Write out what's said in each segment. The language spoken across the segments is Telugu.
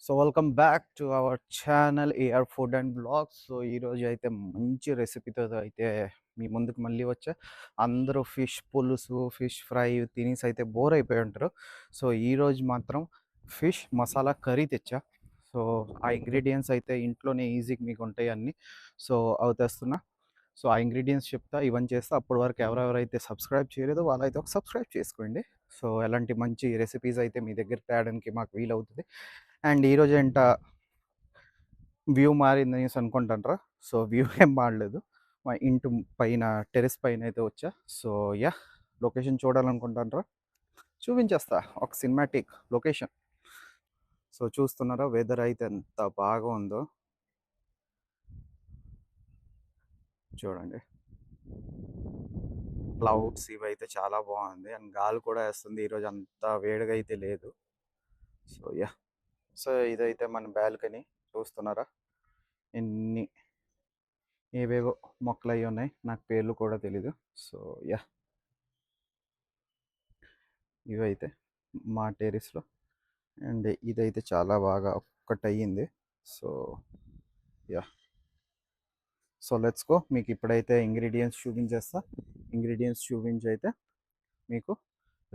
So welcome back to our channel AR food and blogs. So ఈరోజు అయితే మంచి రెసిపీతో అయితే మీ ముందుకు మళ్ళీ వచ్చా. అందరూ ఫిష్ పులుసు ఫిష్ ఫ్రై తినేసి అయితే బోర్ అయిపోయి ఉంటారు. సో ఈరోజు మాత్రం ఫిష్ మసాలా కర్రీ తెచ్చా. సో ఆ ఇంగ్రీడియంట్స్ అయితే ఇంట్లోనే ఈజీగా మీకు ఉంటాయి అన్నీ. సో అవి తెస్తున్నా. సో ఆ ఇంగ్రీడియంట్స్ చెప్తా, ఇవన్నీ చేస్తా. అప్పటి వరకు ఎవరెవరైతే సబ్స్క్రైబ్ చేయలేదో వాళ్ళైతే ఒక సబ్స్క్రైబ్ చేసుకోండి. సో ఎలాంటి మంచి రెసిపీస్ అయితే మీ దగ్గర తేయడానికి మాకు వీలవుతుంది. అండ్ ఈరోజు ఏంట వ్యూ మారింది అనేసి అనుకుంటాండ్రా. సో వ్యూ ఏం మారలేదు. మా ఇంటి పైన టెర్రస్ పైన అయితే వచ్చా. సో యా, లొకేషన్ చూడాలనుకుంటాండ్రా, చూపించేస్తా ఒక సినిమాటిక్ లొకేషన్. సో చూస్తున్నారా వెదర్ అయితే ఎంత బాగా ఉందో చూడండి. క్లౌడ్స్ ఇవైతే చాలా బాగుంది అండ్ గాలి కూడా వేస్తుంది. ఈరోజు అంత వేడిగా అయితే లేదు. సో యా, సో ఇదైతే మన బాల్కనీ. చూస్తున్నారా ఎన్ని ఏవేవో మొక్కలు అవి ఉన్నాయి, నాకు పేర్లు కూడా తెలీదు. సో యా, ఇవైతే మా టెర్రస్లో. అండ్ ఇదైతే చాలా బాగా ఒక్కటయ్యింది. So ya, so let's go. మీకు ఇప్పుడైతే ఇంగ్రీడియంట్స్ చూపించేస్తా. ఇంగ్రీడియంట్స్ చూపించి అయితే మీకు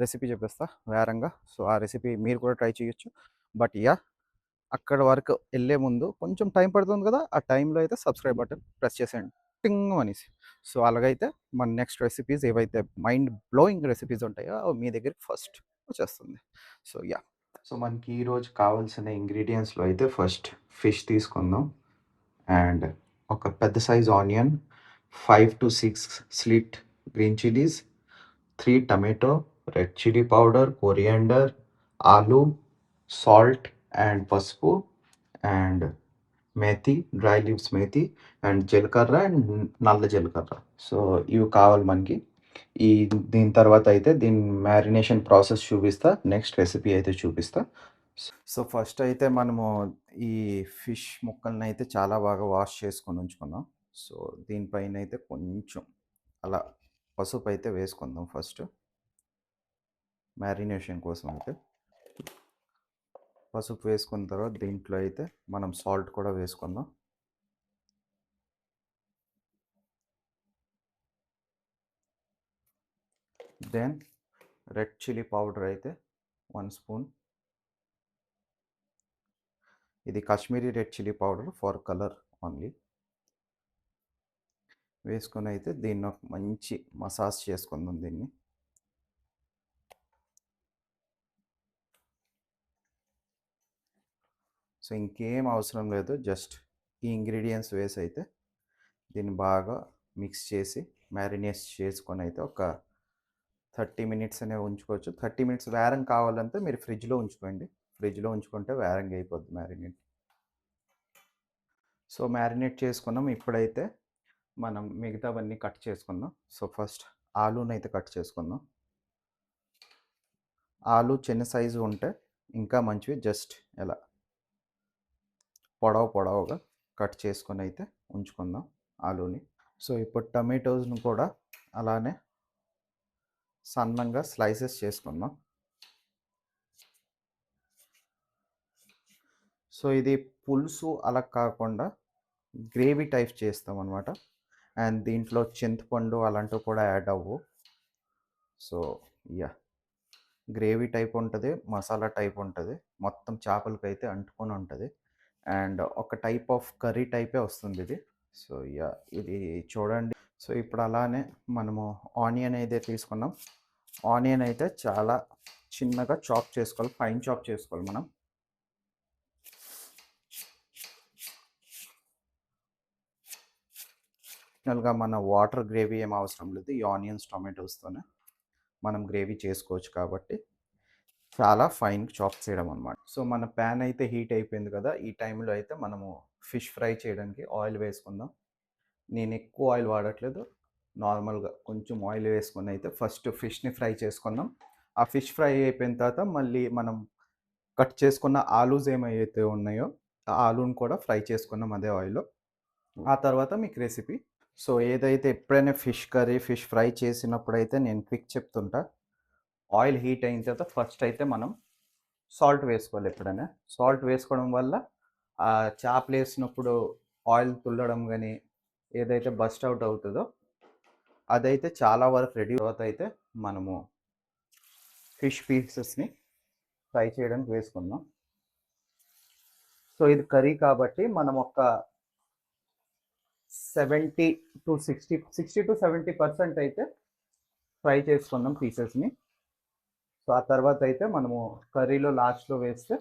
రెసిపీ చెప్పేస్తా వేరంగా. సో ఆ రెసిపీ మీరు కూడా ట్రై చేయొచ్చు. బట్ యా, అక్కడ వరకు వెళ్ళే ముందు కొంచెం టైం పడుతుంది కదా, ఆ టైంలో అయితే సబ్స్క్రైబ్ బటన్ ప్రెస్ చేసేయండి టింగ్ అనేసి. సో అలాగైతే మన నెక్స్ట్ రెసిపీస్ ఏవైతే మైండ్ బ్లోయింగ్ రెసిపీస్ ఉంటాయో అవి మీ దగ్గరికి ఫస్ట్ వచ్చేస్తుంది. సో యా, సో మనకి ఈరోజు కావాల్సిన ఇంగ్రీడియంట్స్లో అయితే ఫస్ట్ ఫిష్ తీసుకుందాం. అండ్ ఒక పెద్ద size onion, 5 to 6 slit green chillies, 3 tomato, red chilli powder, coriander, ఆలు, సాల్ట్ అండ్ పసుపు, and methi, dry leaves methi, and జీలకర్ర అండ్ నల్ల జీలకర్ర. సో ఇవి కావాలి మనకి. ఈ దీని తర్వాత అయితే దీని మ్యారినేషన్ ప్రాసెస్ చూపిస్తా, నెక్స్ట్ రెసిపీ అయితే చూపిస్తా. సో ఫస్ట్ అయితే మనము ఈ ఫిష్ ముక్కల్ని అయితే చాలా బాగా వాష్ చేసుకొని ఉంచుకుందాం. సో దీనిపైన అయితే కొంచెం అలా పసుపు అయితే వేసుకుందాం ఫస్ట్ మ్యారినేషన్ కోసం. అయితే పసుపు వేసుకున్న తర్వాత దీంట్లో అయితే మనం సాల్ట్ కూడా వేసుకుందాం. దెన్ రెడ్ చిల్లీ పౌడర్ అయితే 1 స్పూన్. ఇది Kashmiri red chilli powder for colour only. వేసుకొని అయితే దీన్ని ఒక మంచి మసాజ్ చేసుకుందాం దీన్ని. సో ఇంకేం అవసరం లేదు, జస్ట్ ఈ ఇంగ్రీడియంట్స్ వేసి అయితే దీన్ని బాగా మిక్స్ చేసి మ్యారినేట్ చేసుకొని అయితే ఒక 30 మినిట్స్ అనేవి ఉంచుకోవచ్చు. 30 మినిట్స్ వేరంగా కావాలంటే మీరు ఫ్రిడ్జ్లో ఉంచుకోండి. ఫ్రిడ్జ్లో ఉంచుకుంటే వేరంగా అయిపోద్ది మ్యారినేట్. సో మ్యారినేట్ చేసుకున్నాం. ఇప్పుడైతే మనం మిగతావన్నీ కట్ చేసుకుందాం. సో ఫస్ట్ ఆలూని అయితే కట్ చేసుకుందాం. ఆలు చిన్న సైజు ఉంటే ఇంకా మంచివి. జస్ట్ ఎలా పొడవుగా కట్ చేసుకొని అయితే ఉంచుకుందాం ఆలూని. సో ఇప్పుడు టమాటోస్ను కూడా అలానే సన్నంగా స్లైసెస్ చేసుకుందాం. సో ఇది పులుసు అలా కాకుండా గ్రేవీ టైప్ చేస్తాం అనమాట. అండ్ దీంట్లో చింతపండు అలాంటివి కూడా యాడ్ అవ్వు. సో యా, గ్రేవీ టైప్ ఉంటుంది, మసాలా టైప్ ఉంటుంది, మొత్తం చేపలకైతే అంటుకొని ఉంటుంది. అండ్ ఒక టైప్ ఆఫ్ కర్రీ టైపే వస్తుంది ఇది. సో యా, ఇది చూడండి. సో ఇప్పుడు అలానే మనము ఆనియన్ అయితే తీసుకున్నాం. ఆనియన్ అయితే చాలా చిన్నగా చాప్ చేసుకోవాలి, ఫైన్ చాప్ చేసుకోవాలి మనం. ఫైనల్గా మన వాటర్ గ్రేవీ ఏం అవసరం లేదు, ఈ ఆనియన్స్ టొమాటోస్తోనే మనం గ్రేవీ చేసుకోవచ్చు కాబట్టి చాలా ఫైన్ చాప్ చేయడం అనమాట. సో మన ప్యాన్ అయితే హీట్ అయిపోయింది కదా, ఈ టైంలో అయితే మనము ఫిష్ ఫ్రై చేయడానికి ఆయిల్ వేసుకుందాం. నేను ఎక్కువ ఆయిల్ వాడట్లేదు, నార్మల్గా కొంచెం ఆయిల్ వేసుకొని అయితే ఫస్ట్ ఫిష్ని ఫ్రై చేసుకుందాం. ఆ ఫిష్ ఫ్రై అయిపోయిన తర్వాత మళ్ళీ మనం కట్ చేసుకున్న ఆలూస్ ఏమైతే ఉన్నాయో ఆ ఆలూని కూడా ఫ్రై చేసుకున్నాం అదే ఆయిల్లో. ఆ తర్వాత మీకు రెసిపీ. సో ఏదైతే ఎప్పుడైనా ఫిష్ కర్రీ ఫిష్ ఫ్రై చేసినప్పుడు అయితే నేను క్విక్ చెప్తుంటా. ఆయిల్ హీట్ అయిన తర్వాత ఫస్ట్ అయితే మనం సాల్ట్ వేసుకోవాలి ఎప్పుడైనా. సాల్ట్ వేసుకోవడం వల్ల చేపలు వేసినప్పుడు ఆయిల్ తుల్లడం గానీ, ఏదైతే బస్ట్ అవుట్ అవుతదో అదైతే చాలా వరకు రెడీ. తర్వాత అయితే మనము ఫిష్ పీసెస్‌ని ఫ్రై చేయడానికి వేసుకుందాం. సో ఇది కర్రీ కాబట్టి మనం ఒక 60-70% అయితే ఫ్రై చేసుకుందాం పీసెస్‌ని. సో ఆ తర్వాత అయితే మనము కర్రీలో లాస్ట్‌లో వేస్తే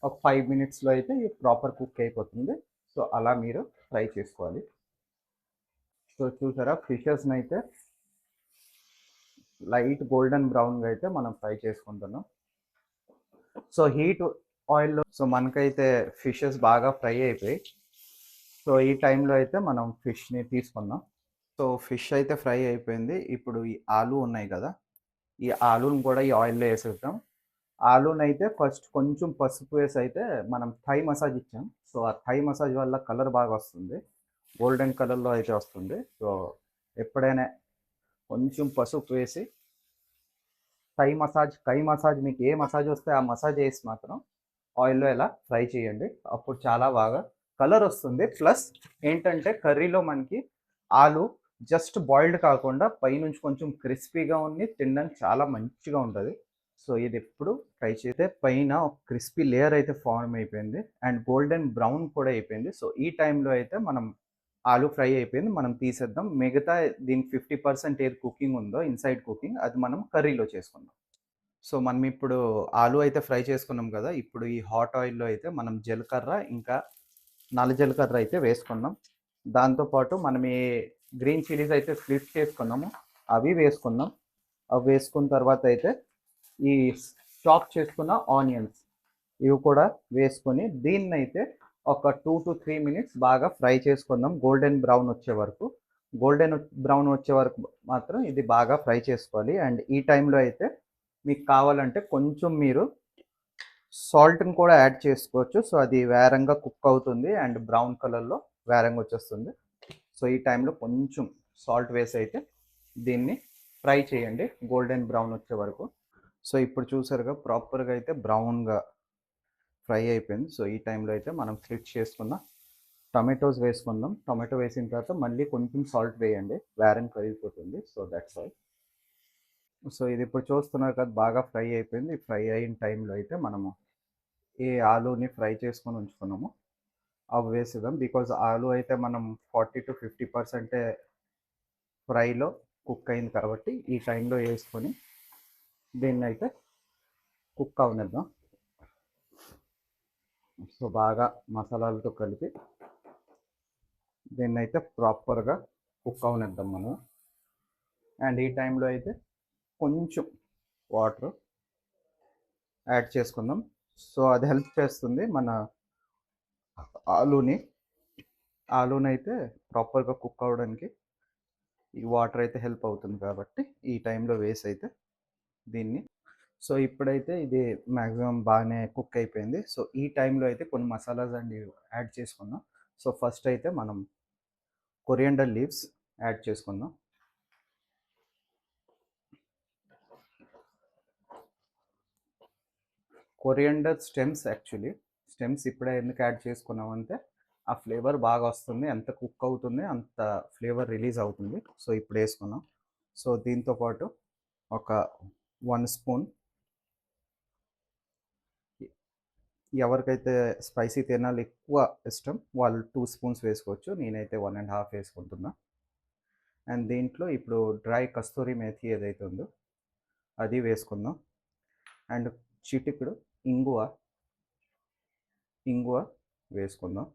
ఒక 5 మినిట్స్‌లో అయితే ఇది ప్రాపర్ కుక్ అయిపోతుంది. సో అలా మీరు ఫ్రై చేసుకోవాలి. సో చూసారా ఫిషెస్‌ని అయితే లైట్ గోల్డెన్ బ్రౌన్‌గా అయితే మనం ఫ్రై చేసుకుంటున్నాం. సో హీట్ ఆయిల్‌లో సో మనకైతే ఫిషెస్ బాగా ఫ్రై అయిపోయి, సో ఈ టైంలో అయితే మనం ఫిష్‌ని తీసుకుందాం. సో ఫిష్ అయితే ఫ్రై అయిపోయింది. ఇప్పుడు ఈ ఆలు ఉన్నాయి కదా! ఈ ఆలూని కూడా ఈ ఆయిల్‌లో ఏసేద్దాం. ఆలూనైతే ఫస్ట్ కొంచెం పసుపు వేసి అయితే మనం థై మసాజ్ ఇచ్చాం. సో ఆ థై మసాజ్ వల్ల కలర్ బాగా వస్తుంది. గోల్డెన్ కలర్‌లో అయితే వస్తుంది. సో ఎప్పుడైనా కొంచెం పసుపు వేసి కై మసాజ్ మీకు ఏ మసాజ్ వస్తే ఆ మసాజ్ వేసి మాత్రం ఆయిల్‌లో ఇలా ఫ్రై చేయండి. అప్పుడు చాలా బాగా కలర్ వస్తుంది. ప్లస్ ఏంటంటే కర్రీలో మనకి ఆలు జస్ట్ బాయిల్డ్ కాకుండా పైనుంచి కొంచెం క్రిస్పీగా ఉండి తినడానికి చాలా మంచిగా ఉంటది. సో ఇది ఎప్పుడు ట్రై చేస్తే పైన ఒక క్రిస్పీ లేయర్ అయితే ఫార్మ్ అయిపోయింది. అండ్ గోల్డెన్ బ్రౌన్ కూడా అయిపోయింది. సో ఈ టైంలో అయితే మనం ఆలు ఫ్రై అయిపోయింది. మనం తీసేద్దాం. మిగతా దీనికి 50% ఏది కుకింగ్ ఉందో ఇన్‌సైడ్ కుకింగ్ అది మనం కర్రీలో చేసుకుందాం. సో మనం ఇప్పుడు ఆలు అయితే ఫ్రై చేసుకున్నాం కదా! ఇప్పుడు ఈ హాట్ ఆయిల్‌లో అయితే మనం జీలకర్ర, ఇంకా నల్ల జీలకర్ర అయితే వేసుకుందాం. దాంతో పాటు మనం ఈ గ్రీన్ చిల్లీస్ అయితే స్లిట్ చేసుకున్నాము. అవి వేసుకుందాం. అవి వేసుకున్న తర్వాత అయితే ఈ చాప్ చేసుకున్న ఆనియన్స్ ఇవి కూడా వేసుకొని దీన్నైతే ఒక 2-3 మినిట్స్ బాగా ఫ్రై చేసుకుందాం. గోల్డెన్ బ్రౌన్ వచ్చే వరకు. గోల్డెన్ బ్రౌన్ వచ్చే వరకు మాత్రం ఇది బాగా ఫ్రై చేసుకోవాలి. అండ్ ఈ టైంలో అయితే మీకు కావాలంటే కొంచెం మీరు సాల్ట్‌ని కూడా యాడ్ చేసుకోవచ్చు. సో అది వేరంగా కుక్ అవుతుంది. అండ్ బ్రౌన్ కలర్‌లో వేరంగా వచ్చేస్తుంది. సో ఈ టైంలో కొంచెం సాల్ట్ వేసి అయితే దీన్ని ఫ్రై చేయండి గోల్డెన్ బ్రౌన్ వచ్చే వరకు. సో ఇప్పుడు చూసారుగా ప్రాపర్‌గా అయితే బ్రౌన్‌గా ఫ్రై అయిపోయింది. సో ఈ టైంలో అయితే మనం స్లిట్ చేసుకున్న టొమాటోస్ వేసుకుందాం. టొమాటో వేసిన తర్వాత మళ్ళీ కొంచెం సాల్ట్ వేయండి. వేరం కరిగిపోతుంది. So that's all. సో ఇది ఇప్పుడు చూస్తున్నారు కదా బాగా ఫ్రై అయిపోయింది. ఫ్రై అయిన టైంలో అయితే మనము ఈ ఆలూని ఫ్రై చేసుకొని ఉంచుకున్నాము అవి వేసేద్దాం. బికాజ్ ఆలు అయితే మనం 40-50% ఫ్రైలో కుక్ అయింది కాబట్టి ఈ టైంలో వేసుకొని దీన్ని అయితే కుక్ అవనిద్దాం. సో బాగా మసాలాలతో కలిపి దీన్ని అయితే ప్రాపర్గా కుక్ అవనిద్దాం మనం. అండ్ ఈ టైంలో అయితే కొంచెం వాటర్ యాడ్ చేసుకుందాం. సో అది హెల్ప్ చేస్తుంది మన ఆలూని అయితే ప్రాపర్గా కుక్ అవ్వడానికి ఈ వాటర్ అయితే హెల్ప్ అవుతుంది కాబట్టి ఈ టైంలో వేసి అయితే దీన్ని సో ఇప్పుడైతే ఇది మ్యాక్సిమం బాగానే కుక్ అయిపోయింది. సో ఈ టైంలో అయితే కొన్ని మసాలాస్ అండ్ యాడ్ చేసుకుందాం. సో ఫస్ట్ అయితే మనం కొరియండర్ లీవ్స్ యాడ్ చేసుకుందాం. కొరియండర్ స్టెమ్స్ స్టెమ్స్ ఇప్పుడే ఎందుకు యాడ్ చేసుకున్నామంటే ఆ ఫ్లేవర్ బాగా వస్తుంది. ఎంత కుక్ అవుతుంది అంత ఫ్లేవర్ రిలీజ్ అవుతుంది. సో ఇప్పుడు వేసుకున్నాం. సో దీంతో పాటు ఒక 1 స్పూన్ ఎవరికైతే స్పైసీ తినాలి ఎక్కువ ఇష్టం వాళ్ళు 2 స్పూన్స్ వేసుకోవచ్చు. నేనైతే 1.5 వేసుకుంటున్నా. అండ్ దీంట్లో ఇప్పుడు డ్రై కస్తూరి మేథి ఏదైతే ఉందో అది వేసుకుందాం. అండ్ చిటికెడు ఇంగువ వేసుకుందాం.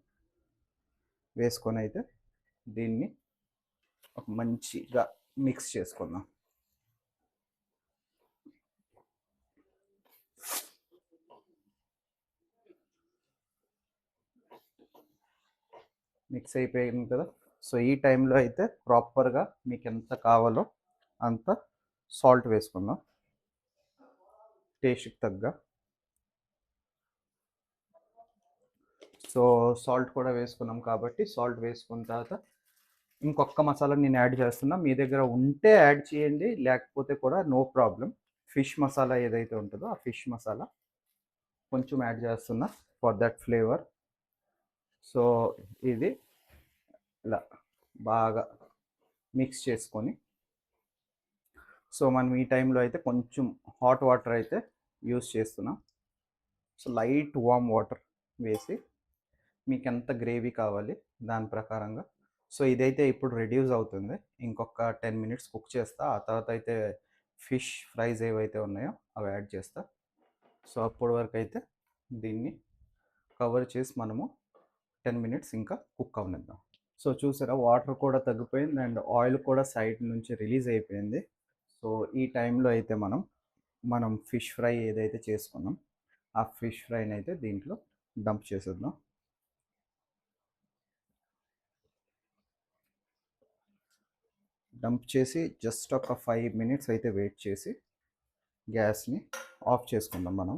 వేసుకొని అయితే దీన్ని ఒక మంచిగా మిక్స్ చేసుకుందాం. మిక్స్ అయిపోయింది కదా! సో ఈ టైంలో అయితే ప్రాపర్గా మీకు ఎంత కావాలో అంత సాల్ట్ వేసుకుందాం టేస్ట్‌కి తగ్గ. సో సాల్ట్ కూడా వేసుకున్నాం కాబట్టి సాల్ట్ వేసుకున్న తర్వాత ఇంకొక మసాలా నేను యాడ్ చేస్తున్నా. మీ దగ్గర ఉంటే యాడ్ చేయండి. లేకపోతే కూడా నో ప్రాబ్లమ్. ఫిష్ మసాలా ఏదైతే ఉంటుందో ఆ ఫిష్ మసాలా కొంచెం యాడ్ చేస్తున్నా ఫర్ దట్ ఫ్లేవర్. సో ఇది ఇలా బాగా మిక్స్ చేసుకొని, సో మనం ఈ టైంలో అయితే కొంచెం హాట్ వాటర్ అయితే యూస్ చేస్తున్నాం. సో లైట్ వామ్ వాటర్ వేసి మీకు ఎంత గ్రేవీ కావాలి దాని ప్రకారంగా. సో ఇదైతే ఇప్పుడు రెడ్యూస్ అవుతుంది. ఇంకొక 10 మినిట్స్ కుక్ చేస్తా. ఆ తర్వాత అయితే ఫిష్ ఫ్రైస్ ఏవైతే ఉన్నాయో అవి యాడ్ చేస్తా. సో అప్పటి వరకు అయితే దీన్ని కవర్ చేసి మనము 10 మినిట్స్ ఇంకా కుక్ అవనిద్దాం. సో చూసారా, వాటర్ కూడా తగ్గిపోయింది అండ్ ఆయిల్ కూడా సైడ్ నుంచి రిలీజ్ అయిపోయింది. సో ఈ టైంలో అయితే మనం ఫిష్ ఫ్రై ఏదైతే చేసుకున్నాం ఆ ఫిష్ ఫ్రైని అయితే దీంట్లో డంప్ చేసేద్దాం. డంప్ చేసి జస్ట్ ఒక 5 మినిట్స్ అయితే వెయిట్ చేసి గ్యాస్ని ఆఫ్ చేసుకుందాం మనం.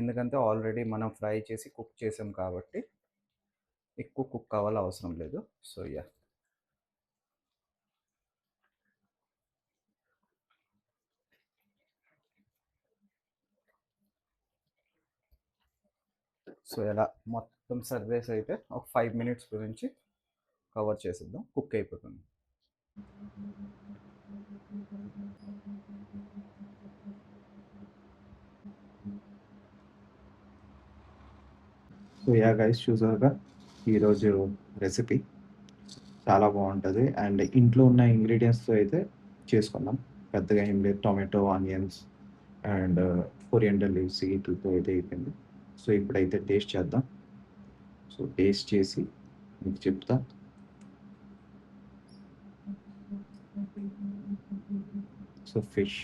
ఎందుకంటే ఆల్రెడీ మనం ఫ్రై చేసి కుక్ చేసాం కాబట్టి ఎక్కువ కుక్ అవ్వాలి అవసరం లేదు. సో యా, సో ఇలా మొత్తం సర్వేస్ అయితే ఒక 5 మినిట్స్ గురించి కవర్ చేసేద్దాం, కుక్ అయిపోతుంది. సో యా గైస్, చూసారుగా ఈరోజు రెసిపీ చాలా బాగుంటుంది అండ్ ఇంట్లో ఉన్న ఇంగ్రీడియంట్స్తో అయితే చేసుకున్నాం. పెద్దగా ఏం లేదు, tomato, onions and coriander leaves వీటితో అయితే అయిపోయింది. సో ఇప్పుడైతే టేస్ట్ చేద్దాం. సో టేస్ట్ చేసి మీకు చెప్తా. సో ఫిష్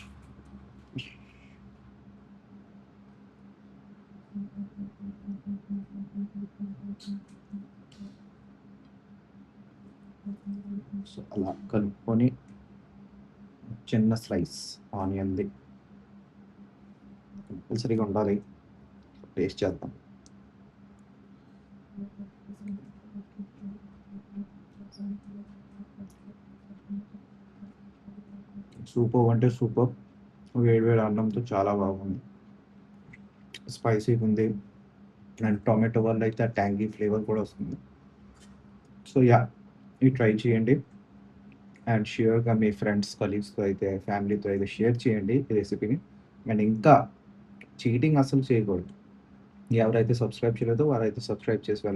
సో అలా కలుపుకొని చిన్న స్లైస్ ఆనియన్ది కంపల్సరీగా ఉండాలి. టేస్ట్ చేద్దాం. సూపర్ అంటే సూపర్. వేడివేడి అన్నంతో చాలా బాగుంది. స్పైసీగా ఉంది అండ్ టొమాటో వల్ల అయితే ఆ ట్యాంగీ ఫ్లేవర్ కూడా వస్తుంది. సో యా, ఇది ట్రై చేయండి అండ్ ష్యూర్గా మీ ఫ్రెండ్స్, కలీగ్స్తో అయితే, ఫ్యామిలీతో అయితే షేర్ చేయండి ఈ రెసిపీని. అండ్ ఇంకా చీటింగ్ అసలు చేయకూడదు. ఎవరైతే సబ్స్క్రైబ్ చేయలేదో వారైతే సబ్స్క్రైబ్ చేసి వెళ్ళండి.